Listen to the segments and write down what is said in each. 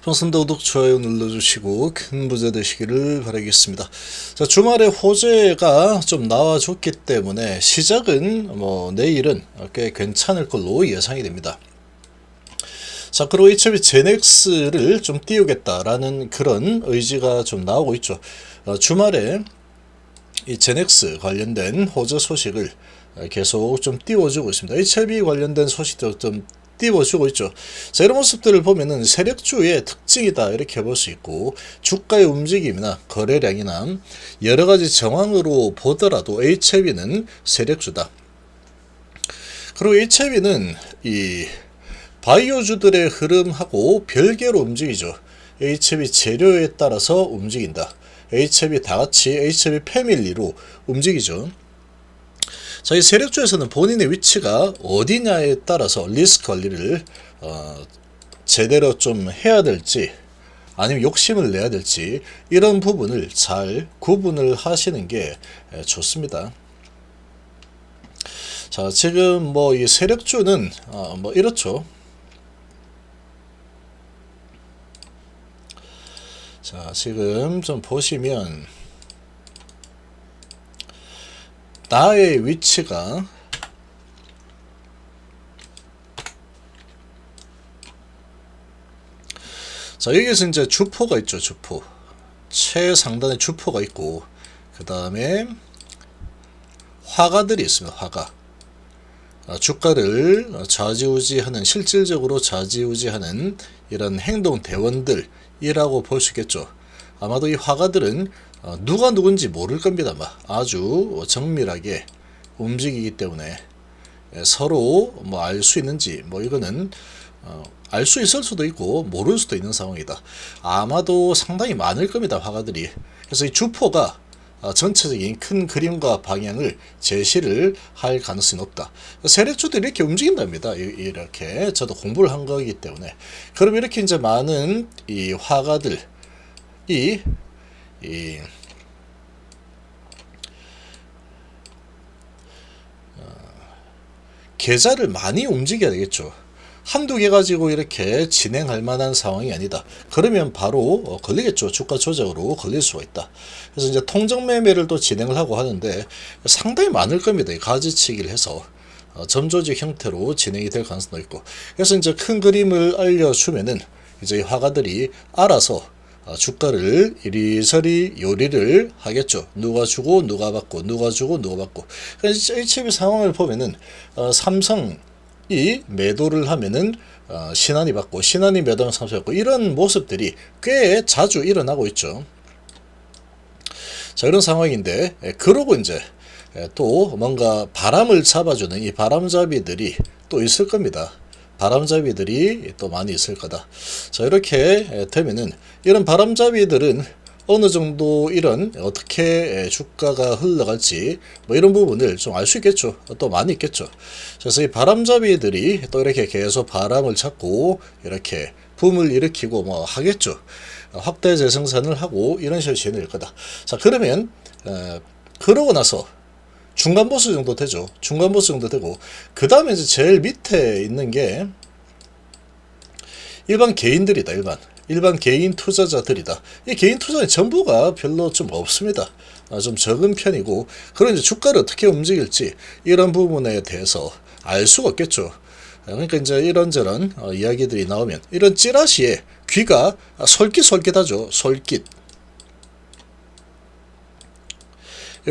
방송 구독, 좋아요 눌러주시고 큰 부자 되시기를 바라겠습니다. 자, 주말에 호재가 좀 나와줬기 때문에 시작은 내일은 꽤 괜찮을 걸로 예상이 됩니다. 자, 그리고 이참에 제넥스를 좀 띄우겠다라는 그런 의지가 좀 나오고 있죠. 주말에 이 제넥스 관련된 호재 소식을 계속 좀 띄워주고 있습니다. HLB 관련된 소식도 좀 띄워주고 있죠. 자, 이런 모습들을 보면은 세력주의 특징이다 이렇게 볼 수 있고, 주가의 움직임이나 거래량이나 여러 가지 정황으로 보더라도 HLB는 세력주다. 그리고 HLB는 이 바이오주들의 흐름하고 별개로 움직이죠. HLB 재료에 따라서 움직인다. HLB 다같이 HLB 패밀리로 움직이죠. 자, 이 세력주에서는 본인의 위치가 어디냐에 따라서 리스크 관리를 제대로 좀 해야 될지 아니면 욕심을 내야 될지 이런 부분을 잘 구분을 하시는 게 좋습니다. 자, 지금 이 세력주는 이렇죠. 자, 지금 좀 보시면 나의 위치가 자, 여기에서 이제 주포가 있죠. 주포 최상단에 주포가 있고, 그 다음에 화가들이 있습니다. 화가 주가를 좌지우지하는, 실질적으로 좌지우지하는 이런 행동 대원들이라고 볼 수 있겠죠. 아마도 이 화가들은 누가 누군지 모를 겁니다. 아주 정밀하게 움직이기 때문에 서로 알 수 있는지 이거는 알 수 있을 수도 있고 모를 수도 있는 상황이다. 아마도 상당히 많을 겁니다. 화가들이. 그래서 이 주포가 전체적인 큰 그림과 방향을 제시를 할 가능성이 높다. 세력주들이 이렇게 움직인답니다. 이렇게 저도 공부를 한 거이기 때문에. 그럼 이렇게 이제 많은 이 화가들이 계좌를 많이 움직여야 되겠죠. 한두 개 가지고 이렇게 진행할 만한 상황이 아니다. 그러면 바로 걸리겠죠. 주가 조작으로 걸릴 수가 있다. 그래서 이제 통정 매매를 또 진행을 하고 하는데 상당히 많을 겁니다. 가지치기를 해서 점조직 형태로 진행이 될 가능성도 있고. 그래서 이제 큰 그림을 알려주면은 이제 화가들이 알아서 주가를 이리저리 요리를 하겠죠. 누가 주고 누가 받고, 누가 주고 누가 받고. 그래서 HB 상황을 보면은 삼성이 매도를 하면은 신한이 받고, 신한이 매도하면 삼성이 받고, 이런 모습들이 꽤 자주 일어나고 있죠. 자, 이런 상황인데 그러고 이제 또 뭔가 바람을 잡아주는 이 바람잡이들이 또 있을 겁니다. 바람잡이들이 또 많이 있을 거다. 자, 이렇게 되면은 이런 바람잡이들은 어느 정도 이런 어떻게 주가가 흘러갈지 이런 부분을 좀 알 수 있겠죠. 또 많이 있겠죠. 그래서 이 바람잡이들이 또 이렇게 계속 바람을 잡고 이렇게 붐을 일으키고 하겠죠. 확대 재생산을 하고 이런 식으로 진행될 거다. 자, 그러면 그러고 나서 중간 보스 정도 되죠. 중간 보스 정도 되고, 그 다음에 이제 제일 밑에 있는 게 일반 개인들이다. 일반 개인 투자자들이다. 이 개인 투자는 전부가 별로 좀 없습니다. 좀 적은 편이고, 그런 이제 주가를 어떻게 움직일지 이런 부분에 대해서 알 수가 없겠죠. 그러니까 이제 이런저런 이야기들이 나오면 이런 찌라시에 귀가 솔깃솔깃하죠. 솔깃.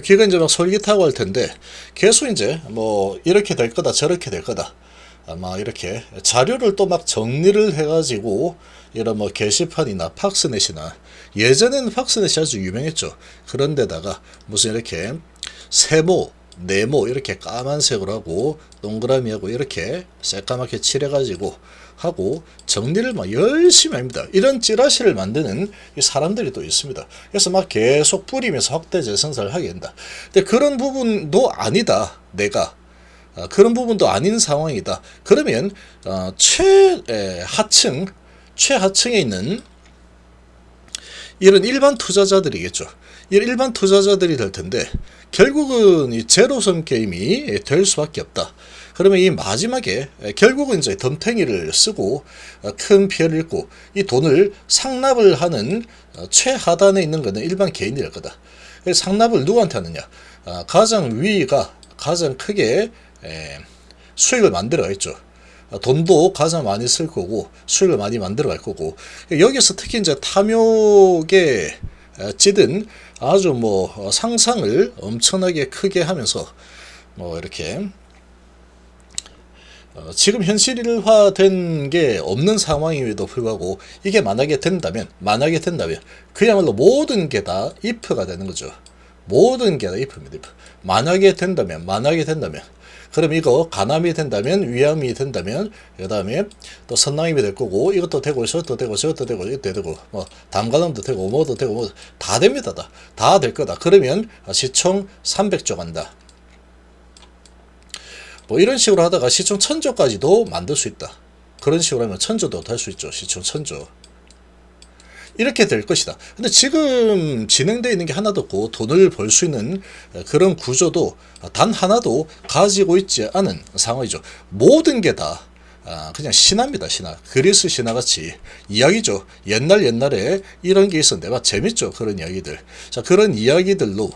귀가 이제 솔깃하고 할 텐데, 계속 이제 이렇게 될 거다 저렇게 될 거다, 아마 이렇게 자료를 또 정리를 해가지고 이런 게시판이나 팍스넷이나, 예전에는 팍스넷이 아주 유명했죠. 그런데다가 무슨 이렇게 세모 네모 이렇게 까만색으로 하고 동그라미하고 이렇게 새까맣게 칠해가지고 하고 정리를 열심히 합니다. 이런 찌라시를 만드는 사람들이 또 있습니다. 그래서 계속 뿌리면서 확대 재생산을 하게 된다. 근데 그런 부분도 아니다. 내가 그런 부분도 아닌 상황이다. 그러면 최하층에 있는 이런 일반 투자자들이겠죠. 일반 투자자들이 될 텐데 결국은 이 제로섬 게임이 될 수밖에 없다. 그러면 이 마지막에 결국은 이제 덤탱이를 쓰고 큰 피해를 입고 이 돈을 상납을 하는 최하단에 있는 것은 일반 개인일 거다. 상납을 누구한테 하느냐? 가장 위가 가장 크게 수익을 만들어야겠죠. 돈도 가장 많이 쓸 거고 수익을 많이 만들어 갈 거고, 여기서 특히 이제 탐욕에 찌든 아주 뭐 상상을 엄청나게 크게 하면서 뭐 이렇게 지금 현실화된 게 없는 상황임에도 불구하고 이게 만약에 된다면 그야말로 모든 게 다 if가 되는 거죠. 모든 게 다 if입니다. if. 만약에 된다면 그럼 이거 간암이 된다면, 위암이 된다면, 그 다음에 또 선낭염이 될 거고, 이것도 되고, 저것도 되고, 저것도 되고, 이것도 되고, 뭐 담간암도 되고, 뭐도 되고, 뭐 다 됩니다. 다 될 거다. 그러면 시총 300조 간다. 뭐 이런 식으로 하다가 시총 1000조까지도 만들 수 있다. 그런 식으로 하면 1000조도 될 수 있죠. 시총 1000조. 이렇게 될 것이다. 근데 지금 진행되어 있는 게 하나도 없고 돈을 벌 수 있는 그런 구조도 단 하나도 가지고 있지 않은 상황이죠. 모든 게 다 그냥 신화입니다. 신화. 그리스 신화같이 이야기죠. 옛날에 이런 게 있었는데 막 재밌죠. 그런 이야기들. 자, 그런 이야기들로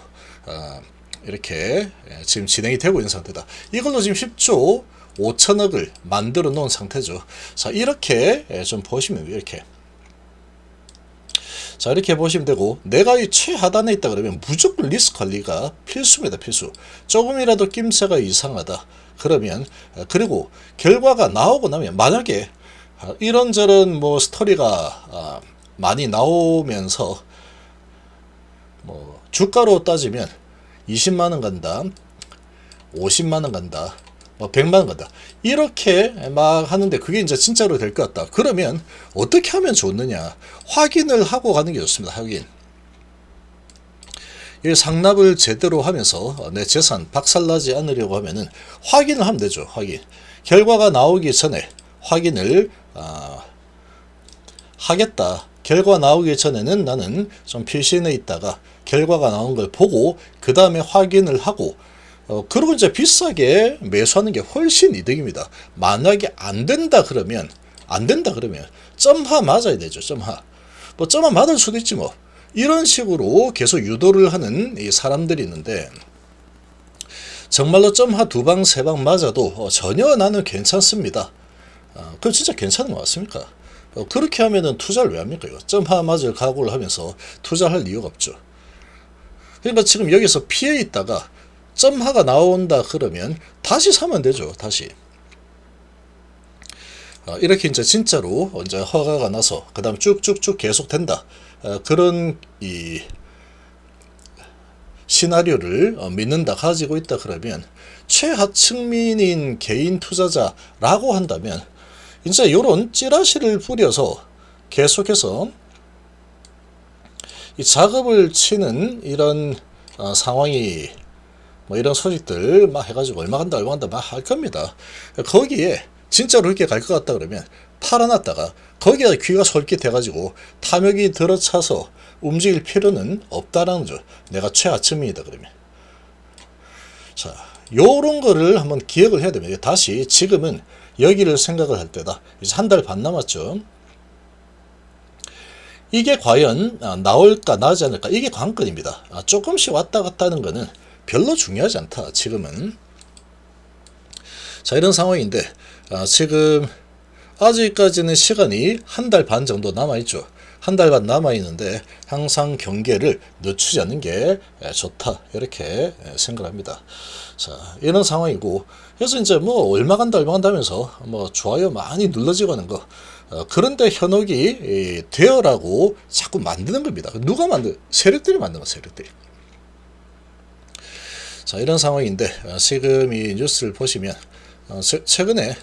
이렇게 지금 진행이 되고 있는 상태다. 이걸로 지금 10조 5천억을 만들어 놓은 상태죠. 자, 이렇게 좀 보시면 이렇게. 자, 이렇게 보시면 되고, 내가 이 최하단에 있다 그러면 무조건 리스크 관리가 필수입니다. 필수. 조금이라도 낌새가 이상하다 그러면, 그리고 결과가 나오고 나면 만약에 이런저런 뭐 스토리가 많이 나오면서 뭐 주가로 따지면 20만원 간다, 50만원 간다, 뭐 100만원 간다, 이렇게 막 하는데 그게 이제 진짜로 될 것 같다. 그러면 어떻게 하면 좋느냐? 확인을 하고 가는 게 좋습니다. 확인. 이 상납을 제대로 하면서 내 재산 박살나지 않으려고 하면은 확인을 하면 되죠. 확인. 결과가 나오기 전에 확인을 하겠다. 결과 나오기 전에는 나는 좀 피신해 있다가 결과가 나온 걸 보고 그 다음에 확인을 하고, 그리고 이제 비싸게 매수하는 게 훨씬 이득입니다. 만약에 안 된다 그러면 점하 맞아야 되죠. 점하. 뭐 점하 맞을 수도 있지 뭐. 이런 식으로 계속 유도를 하는 이 사람들이 있는데, 정말로 점하 2방 3방 맞아도 전혀 나는 괜찮습니다. 그럼 진짜 괜찮은 거 맞습니까? 그렇게 하면은 투자를 왜 합니까? 이거 점하 맞을 각오를 하면서 투자할 이유가 없죠. 그러니까 지금 여기서 피해 있다가 점하가 나온다 그러면 다시 사면 되죠. 다시. 이렇게 이제 진짜로 이제 허가가 나서 그 다음 쭉쭉쭉 계속 된다. 그런 이 시나리오를 믿는다, 가지고 있다 그러면, 최하층민인 개인 투자자라고 한다면 이제 이런 찌라시를 뿌려서 계속해서 이 작업을 치는 이런 상황이, 뭐 이런 소식들 막 해가지고 얼마 간다 막 할 겁니다. 거기에 진짜로 이렇게 갈 것 같다 그러면 팔아놨다가 거기에 귀가 솔깃해가지고 탐욕이 들어차서 움직일 필요는 없다라는 거죠. 내가 최하층민이다 그러면. 자, 요런 거를 한번 기억을 해야 됩니다. 다시 지금은 여기를 생각을 할 때다. 이제 한 달 반 남았죠. 이게 과연 나올까 나지 않을까, 이게 관건입니다. 조금씩 왔다 갔다 하는 거는 별로 중요하지 않다. 지금은. 자, 이런 상황인데 지금 아직까지는 시간이 한 달 반 정도 남아있죠. 한 달 반 남아있는데 항상 경계를 늦추지 않는 게 좋다, 이렇게 생각합니다. 자, 이런 상황이고, 그래서 이제 뭐 얼마 간다 하면서 뭐 좋아요 많이 눌러지고 하는 거, 그런데 현혹이 되어라고 자꾸 만드는 겁니다. 누가 세력들이 만든 거, 세력들이. 자, 이런 상황인데 지금 이 뉴스를 보시면 최근에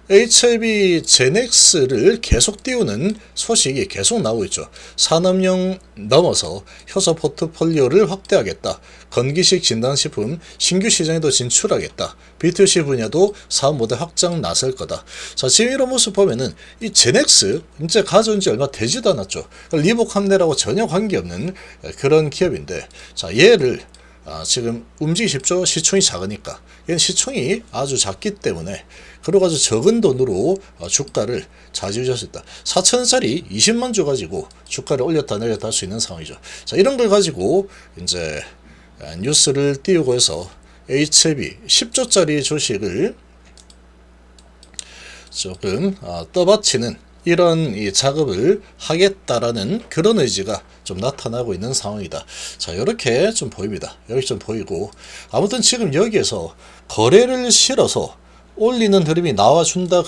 HIV 제넥스를 계속 띄우는 소식이 계속 나오고 있죠. 산업용 넘어서 효소 포트폴리오를 확대하겠다. 건기식 진단식품 신규 시장에도 진출하겠다. B2C 분야도 사업 모델 확장 나설 거다. 자, 지금 이런 모습 보면은 이 제넥스 이제 가져온 지 얼마 되지도 않았죠. 리보캄네라고 전혀 관계없는 그런 기업인데, 자, 얘를 지금 움직이기 쉽죠? 시총이 작으니까. 얘는 시총이 아주 작기 때문에 그리고 아주 적은 돈으로 주가를 좌지우지할 수 있다. 4천원짜리 20만 주 가지고 주가를 올렸다 내렸다 할 수 있는 상황이죠. 자, 이런 걸 가지고 이제 뉴스를 띄우고 해서 HLB 10조짜리 주식을 조금 떠받치는 이런 이 작업을 하겠다라는 그런 의지가 좀 나타나고 있는 상황이다. 자, 이렇게 좀 보입니다. 여기 좀 보이고, 아무튼 지금 여기에서 거래를 실어서 올리는 흐름이 나와준다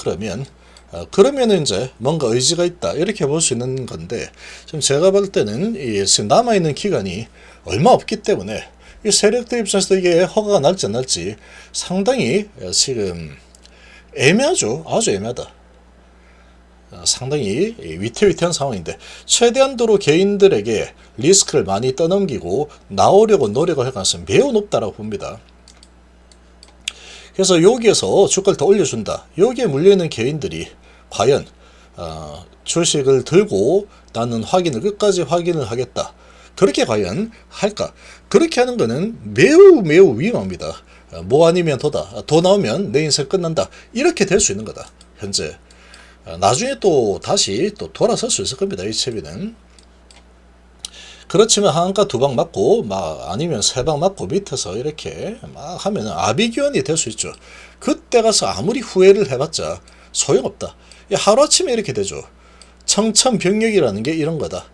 그러면은 이제 뭔가 의지가 있다 이렇게 볼 수 있는 건데, 지금 제가 볼 때는 지금 남아있는 기간이 얼마 없기 때문에 이 세력들 입장에서 이게 허가가 날지 안 날지 상당히 지금 애매하죠. 아주 애매하다. 상당히 위태위태한 상황인데, 최대한도로 개인들에게 리스크를 많이 떠넘기고 나오려고 노력을 할 가능성이 매우 높다고 봅니다. 그래서 여기에서 주가를 더 올려준다. 여기에 물려있는 개인들이 과연 주식을 들고 나는 끝까지 확인을 하겠다. 그렇게 과연 할까? 그렇게 하는 것은 매우 위험합니다. 뭐 아니면 도다. 더 나오면 내 인생 끝난다. 이렇게 될 수 있는 거다. 현재. 나중에 또 다시 또 돌아설 수 있을 겁니다. HLB는. 그렇지만 한가 2방 맞고 아니면 3방 맞고 밑에서 이렇게 막 하면은 아비규환이 될 수 있죠. 그때 가서 아무리 후회를 해봤자 소용없다. 하루아침에 이렇게 되죠. 청천벽력이라는 게 이런 거다.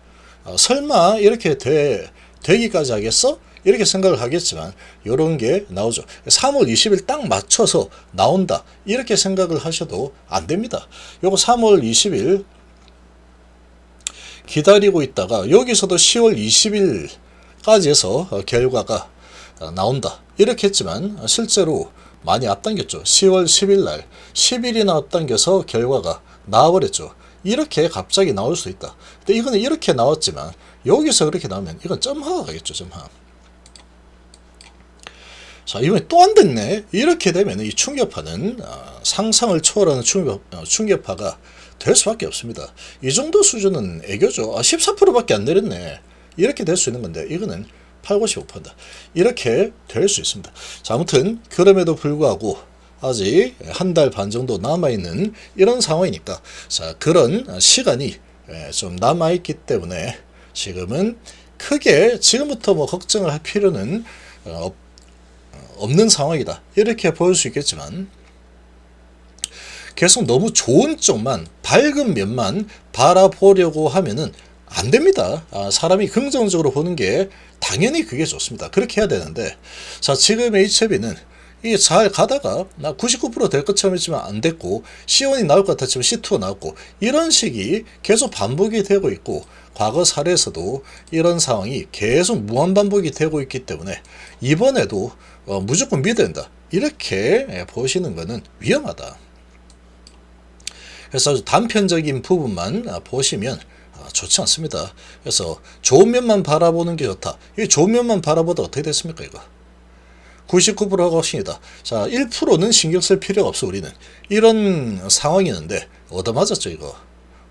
설마 이렇게 되기까지 하겠어? 이렇게 생각을 하겠지만 이런 게 나오죠. 3월 20일 딱 맞춰서 나온다 이렇게 생각을 하셔도 안 됩니다. 요거 3월 20일 기다리고 있다가 여기서도 10월 20일까지 해서 결과가 나온다 이렇게 했지만 실제로 많이 앞당겼죠. 10월 10일 날 10일이나 앞당겨서 결과가 나와버렸죠. 이렇게 갑자기 나올 수 있다. 근데 이거는 이렇게 나왔지만 여기서 그렇게 나오면 이건 점하가 가겠죠. 점하. 자, 이번에 또 안 됐네. 이렇게 되면 이 충격파는 상상을 초월하는 충격파가 될 수밖에 없습니다. 이 정도 수준은 애교죠. 14%밖에 안 내렸네. 이렇게 될 수 있는 건데 이거는 팔고 싶어 판다. 이렇게 될 수 있습니다. 자, 아무튼 그럼에도 불구하고 아직 한 달 반 정도 남아있는 이런 상황이니까, 자, 그런 시간이 좀 남아있기 때문에 지금은 크게 지금부터 뭐 걱정을 할 필요는 없는 상황이다 이렇게 볼 수 있겠지만, 계속 너무 좋은 쪽만 밝은 면만 바라보려고 하면은 안 됩니다. 사람이 긍정적으로 보는 게 당연히 그게 좋습니다. 그렇게 해야 되는데, 자, 지금 HLB는 이게 잘 가다가 99% 될 것처럼 했지만 안 됐고, C1이 나올 것 같았지만 C2가 나왔고, 이런 식이 계속 반복이 되고 있고, 과거 사례에서도 이런 상황이 계속 무한반복이 되고 있기 때문에 이번에도 무조건 믿어야 된다 이렇게 보시는 것은 위험하다. 그래서 아주 단편적인 부분만 보시면 좋지 않습니다. 그래서 좋은 면만 바라보는 게 좋다. 이 좋은 면만 바라보다 어떻게 됐습니까 이거? 99%가 훨씬이다. 자, 1%는 신경 쓸 필요가 없어. 우리는 이런 상황이었는데 얻어맞았죠. 이거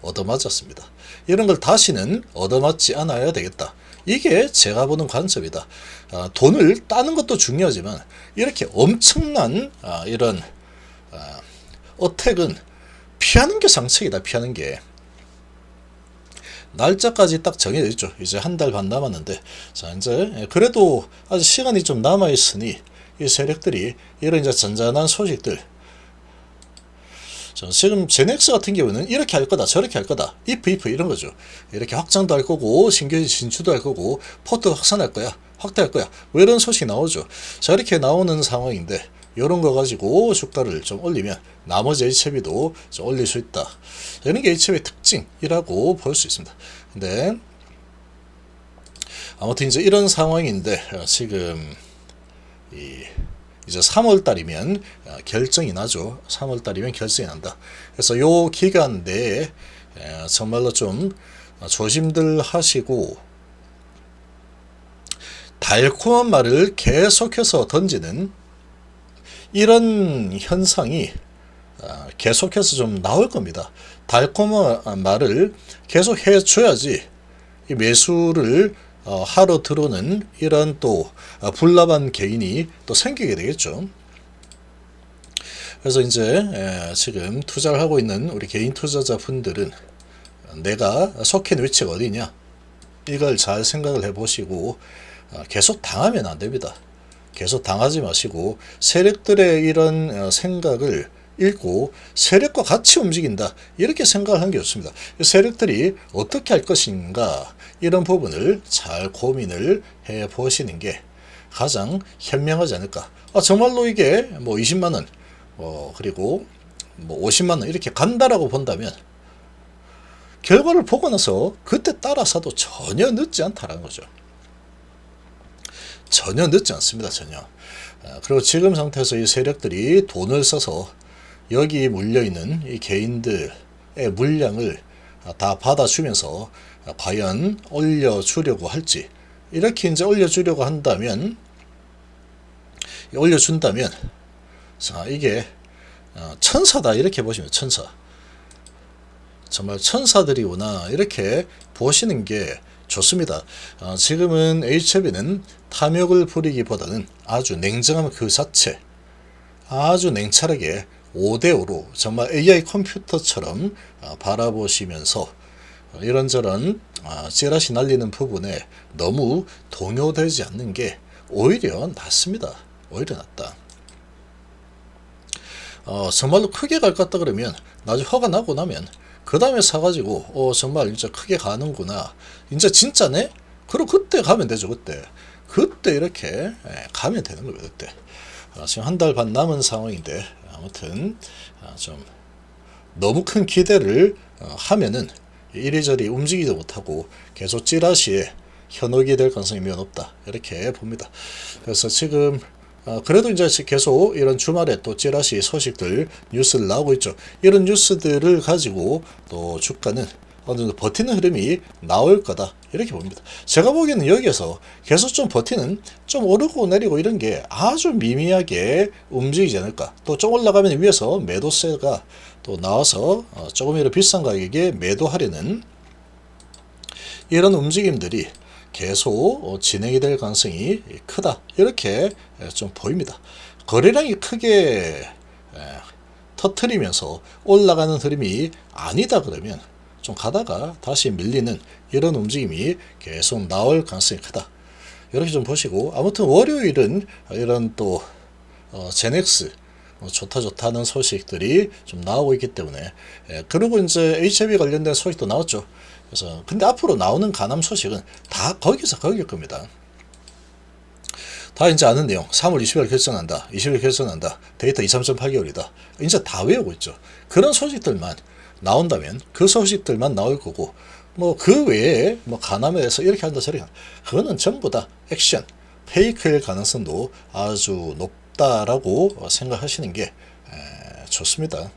얻어맞았습니다. 이런 걸 다시는 얻어맞지 않아야 되겠다. 이게 제가 보는 관점이다. 돈을 따는 것도 중요하지만 이렇게 엄청난 이런 어택은 피하는 게 상책이다. 피하는 게. 날짜까지 딱 정해져 있죠. 이제 한 달 반 남았는데, 자, 이제 그래도 아직 시간이 좀 남아 있으니 이 세력들이 이런 이제 잔잔한 소식들, 지금 제넥스 같은 경우는 이렇게 할 거다 저렇게 할 거다 if 이런 거죠. 이렇게 확장도 할 거고 신규 진출도 할 거고 포트 확산할 거야 확대할 거야 뭐 이런 소식이 나오죠. 자, 이렇게 나오는 상황인데 이런 거 가지고 주가를 좀 올리면 나머지 HLB도 좀 올릴 수 있다. 이런 게 HLB의 특징이라고 볼 수 있습니다. 근데 아무튼 이제 이런 상황인데 지금 이제 3월달이면 결정이 나죠. 3월달이면 결정이 난다. 그래서 요 기간 내에 정말로 좀 조심들 하시고 달콤한 말을 계속해서 던지는 이런 현상이 계속해서 좀 나올 겁니다. 달콤한 말을 계속 해줘야지 이 매수를 하러 들어오는 이런 또 불납한 개인이 또 생기게 되겠죠. 그래서 이제 지금 투자를 하고 있는 우리 개인 투자자 분들은 내가 속해 있는 위치가 어디냐, 이걸 잘 생각을 해보시고 계속 당하면 안 됩니다. 계속 당하지 마시고 세력들의 이런 생각을 읽고 세력과 같이 움직인다, 이렇게 생각을 하는 게 좋습니다. 세력들이 어떻게 할 것인가, 이런 부분을 잘 고민을 해 보시는 게 가장 현명하지 않을까. 정말로 이게 뭐 20만원 그리고 뭐 50만원 이렇게 간다라고 본다면 결과를 보고 나서 그때 따라 사도 전혀 늦지 않다라는 거죠. 전혀 늦지 않습니다. 전혀. 그리고 지금 상태에서 이 세력들이 돈을 써서 여기 물려있는 이 개인들의 물량을 다 받아주면서 과연 올려주려고 할지, 이렇게 이제 올려주려고 한다면, 올려준다면, 자, 이게 천사다, 이렇게 보시면 천사. 정말 천사들이구나, 이렇게 보시는 게 좋습니다. 지금은 HB는 탐욕을 부리기보다는 아주 냉정함 그 자체, 아주 냉철하게 5대5로 정말 AI 컴퓨터처럼 바라보시면서 이런저런 찌라시 날리는 부분에 너무 동요되지 않는 게 오히려 낫습니다. 오히려 낫다. 정말로 크게 갈 것 같다 그러면 나중에 허가 나고 나면 그 다음에 사가지고 정말 진짜 크게 가는구나, 이제 진짜네? 그럼 그때 가면 되죠. 그때 이렇게 가면 되는 거예요. 그때. 지금 한 달 반 남은 상황인데 아무튼 좀 너무 큰 기대를 하면은 이리저리 움직이지 못하고 계속 찌라시에 현혹이 될 가능성이 매우 높다, 이렇게 봅니다. 그래서 지금 그래도 이제 계속 이런 주말에 또 찌라시 소식들 뉴스를 나오고 있죠. 이런 뉴스들을 가지고 또 주가는 어느 정도 버티는 흐름이 나올 거다, 이렇게 봅니다. 제가 보기에는 여기에서 계속 좀 버티는, 좀 오르고 내리고 이런 게 아주 미미하게 움직이지 않을까. 또 좀 올라가면 위에서 매도세가 또 나와서 조금이라도 비싼 가격에 매도하려는 이런 움직임들이 계속 진행이 될 가능성이 크다, 이렇게 좀 보입니다. 거래량이 크게 터트리면서 올라가는 흐름이 아니다 그러면 좀 가다가 다시 밀리는 이런 움직임이 계속 나올 가능성이 크다, 이렇게 좀 보시고, 아무튼 월요일은 이런 또 제넥스 좋다 하는 소식들이 좀 나오고 있기 때문에, 그리고 이제 HB 관련된 소식도 나왔죠. 그래서 근데 앞으로 나오는 가남 소식은 다 거기서 거길 겁니다. 다 이제 아는 내용, 3월 20일 결정한다, 20일 결정한다, 데이터 2, 3.8개월이다, 이제 다 외우고 있죠. 그런 소식들만 나온다면 그 소식들만 나올 거고, 뭐 그 외에 뭐 가남에 대해서 이렇게 한다 저렇게 한다, 그거는 전부 다 액션, 페이크일 가능성도 아주 높다라고 생각하시는 게 좋습니다.